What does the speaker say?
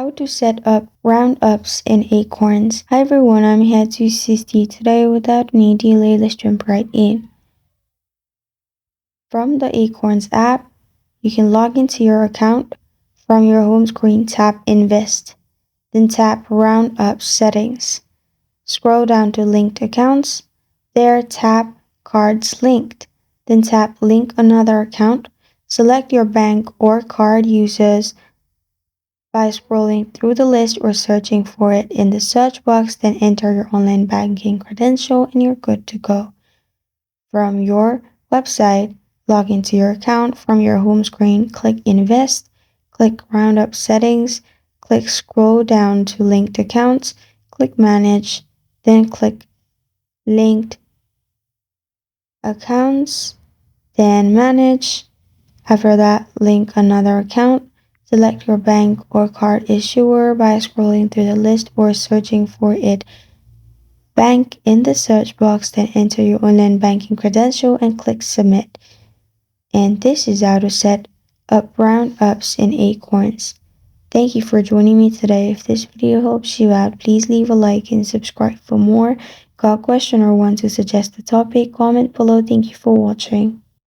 How to set up roundups in Acorns. Hi everyone, I'm here to assist you today. Without any delay, let's jump right in. From the Acorns app, you can log into your account. From your home screen, tap Invest, then tap Roundup Settings. Scroll down to Linked Accounts. There, tap Cards Linked, then tap Link Another Account. Select your bank or card users by scrolling through the list or searching for it in the search box, then enter your online banking credential and you're good to go. From your website, log into your account. From your home screen, click Invest, click Roundup Settings, click Scroll down to Linked Accounts, click Manage, then click Linked Accounts, then Manage. After that, link another account. Select your bank or card issuer by scrolling through the list or searching for it. Bank in the search box, then enter your online banking credential and click Submit. And this is how to set up roundups in Acorns. Thank you for joining me today. If this video helps you out, please leave a like and subscribe for more. Got a question or want to suggest a topic? Comment below. Thank you for watching.